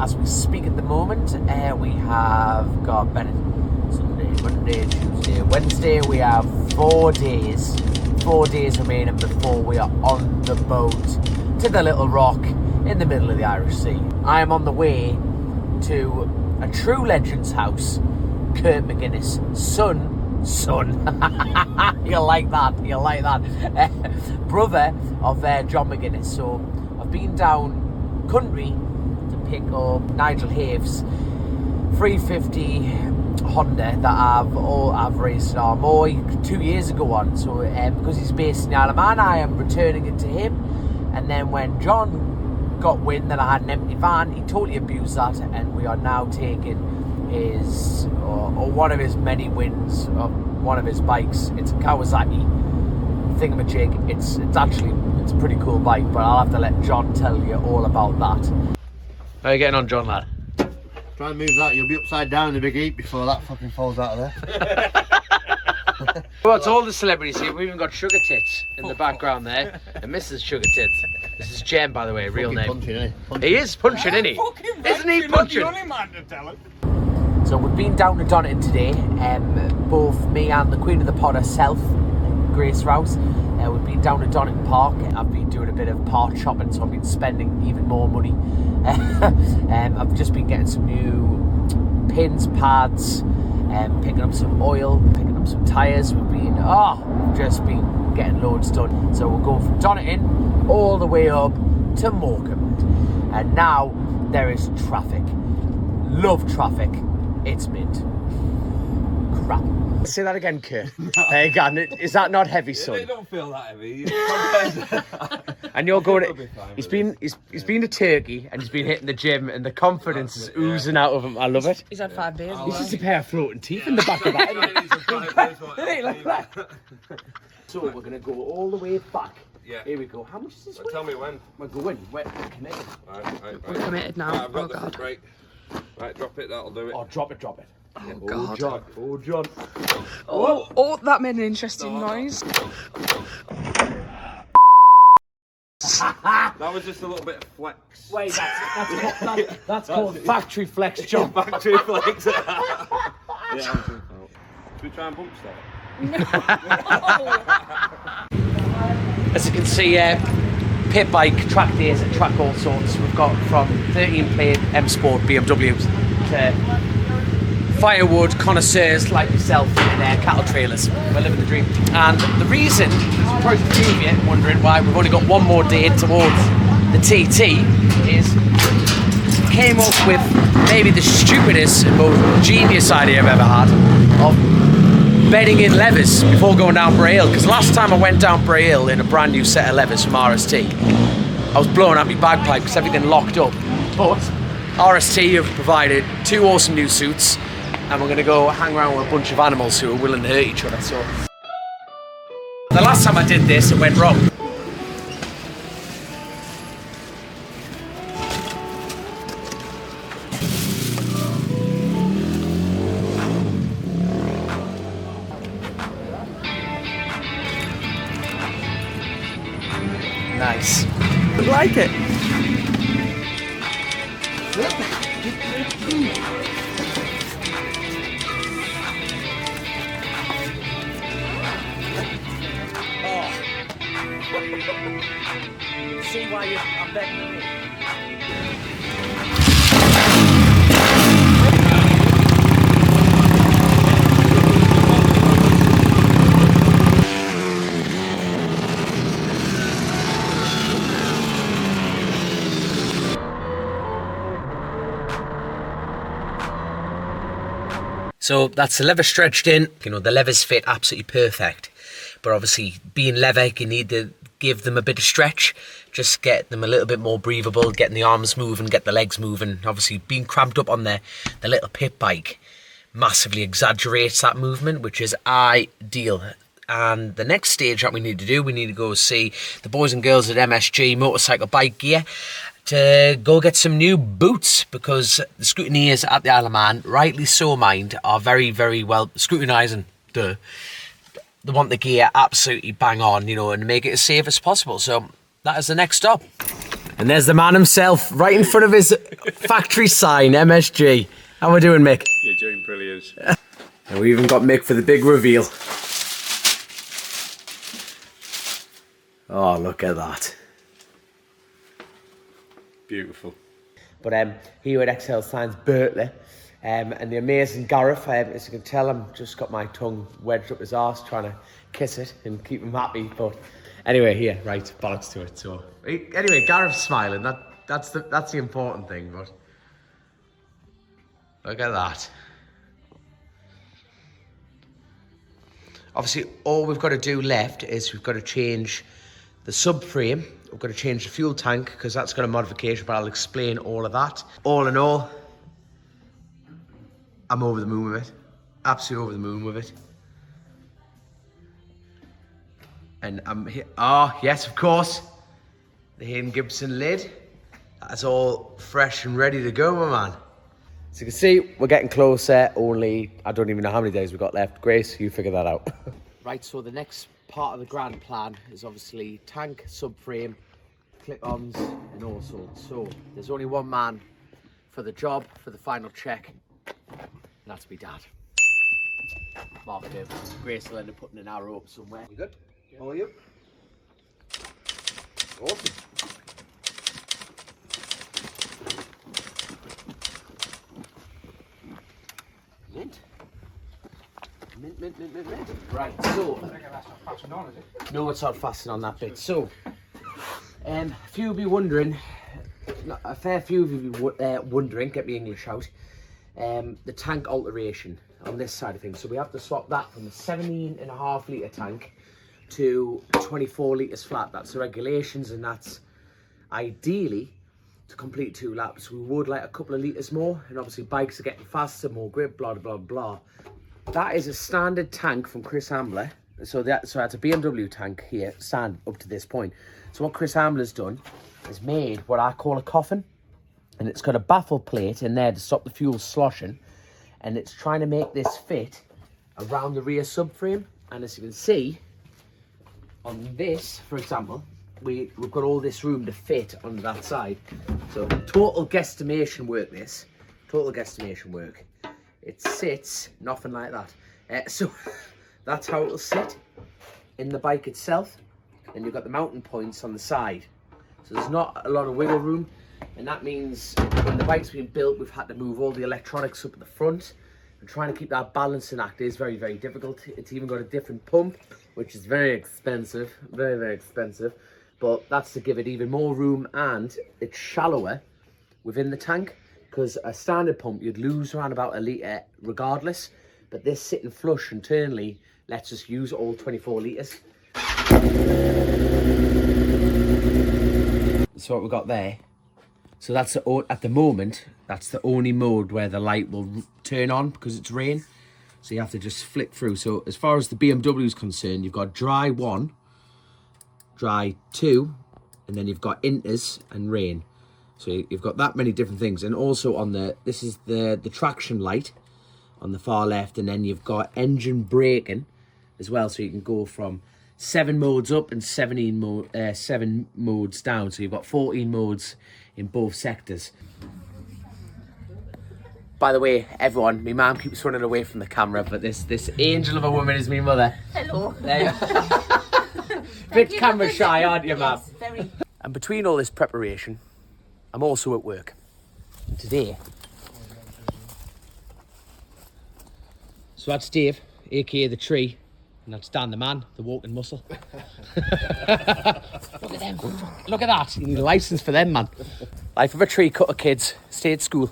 as we speak at the moment. We have got Sunday, Monday, Tuesday, Wednesday. We have 4 days remaining before we are on the boat to the Little Rock in the middle of the Irish Sea. I am on the way to a true legend's house, Kurt McGuinness, son, you'll like that, brother of John McGuinness. So I've been down country to pick up Nigel Have's 350 Honda that I've raced in Armoy 2 years ago on. So because he's based in the Isle of Man, I am returning it to him. And then when John got wind that I had an empty van, he totally abused that, and we are now taking his or one of his many wins of one of his bikes. It's a Kawasaki thingamajig. It's a pretty cool bike, but I'll have to let John tell you all about that. How are you getting on, John, lad? Try and move that, you'll be upside down in the big heap before that fucking falls out of there. Well, it's all the celebrities here. We've even got Sugar Tits in the background there, and Mrs. Sugar Tits. This is Jem, by the way, real name. Punching, isn't he? He is punching, isn't he? Isn't he punching? You're the only man to tell it. So we've been down to Donington today, both me and the Queen of the Pod herself, Grace Rouse. We've been down to Donington Park. I've been doing a bit of park shopping, so I've been spending even more money. I've just been getting some new pins, pads, picking up some oil, picking up some tyres. We've just been getting loads done. So we're going from Donington all the way up to Morecambe. And now there is traffic. Love traffic. It's mint. Crap. Say that again, Kurt. Hey, again, is that not heavy, son? They don't feel that heavy. And you're going. He's been to Turkey and he's been hitting the gym, and the confidence is oozing out of him. I love it. He's had 5 beers. He's just a pair of floating teeth in the back of that. So we're gonna go all the way back. Yeah. Here we go. How much is this? Tell me when. We're going. We're committed. Right. We're committed now. Right, I've got Oh, the God. break. Right, drop it. That'll do it. Oh, drop it. Oh, God. John. Oh, John. Oh, that made an interesting noise. That was just a little bit of flex. Wait, that's called factory flex, John. Factory flex. Yeah, should we try and bump start? As you can see, pit bike, track days at Track All Sorts. We've got from 13 plate M Sport BMWs to firewood connoisseurs like yourself in cattle trailers. We're living the dream. And the reason, there's probably a few of you wondering why we've only got one more day towards the TT, is came up with maybe the stupidest and most genius idea I've ever had of bedding in levers before going down Bray Hill. Because last time I went down Bray Hill in a brand new set of levers from RST, I was blowing out my bagpipe because everything locked up. But RST have provided 2 awesome new suits, and we're going to go hang around with a bunch of animals who are willing to hurt each other. So the last time I did this, it went wrong. Nice. I like it. See why I'm betting on it. So that's the lever stretched in. You know, the levers fit absolutely perfect. But obviously, being leather, you need to give them a bit of stretch. Just get them a little bit more breathable, getting the arms moving, get the legs moving. Obviously, being cramped up on the little pit bike massively exaggerates that movement, which is ideal. And the next stage that we need to do, we need to go see the boys and girls at MSG Motorcycle Bike Gear to go get some new boots, because the scrutineers at the Isle of Man, rightly so mind, are very, very well scrutinising. They want the gear absolutely bang on, you know, and make it as safe as possible. So that is the next stop. And there's the man himself, right in front of his factory sign, MSG. How are we doing, Mick? You're doing brilliant. And we even got Mick for the big reveal. Oh, look at that. Beautiful. But here at XL Signs Berkeley, and the amazing Gareth, as you can tell, I'm just got my tongue wedged up his arse trying to kiss it and keep him happy. But anyway, here, right, bollocks to it. So anyway, Gareth's smiling. That's the important thing. But look at that. Obviously, all we've got to do left is we've got to change the subframe. We've got to change the fuel tank because that's got a modification, but I'll explain all of that. All in all, I'm over the moon with it. Absolutely over the moon with it. And I'm here. Oh, yes, of course. The Hayden Gibson lid. That's all fresh and ready to go, my man. So you can see, we're getting closer. Only, I don't even know how many days we've got left. Grace, you figure that out. Right, so the next part of the grand plan is obviously tank, subframe, clip-ons and all sorts. So there's only one man for the job, for the final check, and that's me dad. Mark it. Grace will end up putting an arrow up somewhere. You good? How are you? Awesome. Mint. Mint. Right, so. No, it's not fastened on that bit. So, a few will be wondering, a fair few will be wondering, get me English out, the tank alteration on this side of things. So we have to swap that from a 17.5 litre tank to 24 litres flat. That's the regulations, and that's ideally to complete 2 laps. We would like a couple of litres more, and obviously bikes are getting faster, more grip, blah, blah, blah. That is a standard tank from Chris Ambler. So that's a BMW tank here, stand up to this point. So what Chris Ambler's done is made what I call a coffin, and it's got a baffle plate in there to stop the fuel sloshing, and it's trying to make this fit around the rear subframe. And as you can see on this, for example, we've got all this room to fit on that side. So total guesstimation work this. Total guesstimation work. It sits nothing like that. So that's how it'll sit in the bike itself. And you've got the mounting points on the side. So there's not a lot of wiggle room. And that means when the bike's been built, we've had to move all the electronics up at the front. And trying to keep that balancing act is very, very difficult. It's even got a different pump, which is very expensive. Very, very expensive. But that's to give it even more room, and it's shallower within the tank. Because a standard pump, you'd lose around about a litre regardless. But this sitting flush internally lets us use all 24 litres. So what we've got there. So that's at the moment, that's the only mode where the light will turn on because it's rain. So you have to just flick through. So as far as the BMW is concerned, you've got dry 1, dry 2, and then you've got inters and rain. So you've got that many different things. And also on this is the traction light on the far left, and then you've got engine braking as well. So you can go from 7 modes up and 7 modes down. So you've got 14 modes in both sectors. By the way, everyone, my mum keeps running away from the camera, but this angel of a woman is my mother. Hello. There you Bit camera shy, aren't you, ma'am? Yes, very. And between all this preparation, I'm also at work. And today, so that's Dave, aka the tree, and that's Dan the man, the walking muscle. Look at them. Look at that. You need a license for them, man. Life of a tree cutter, kids. Stay at school.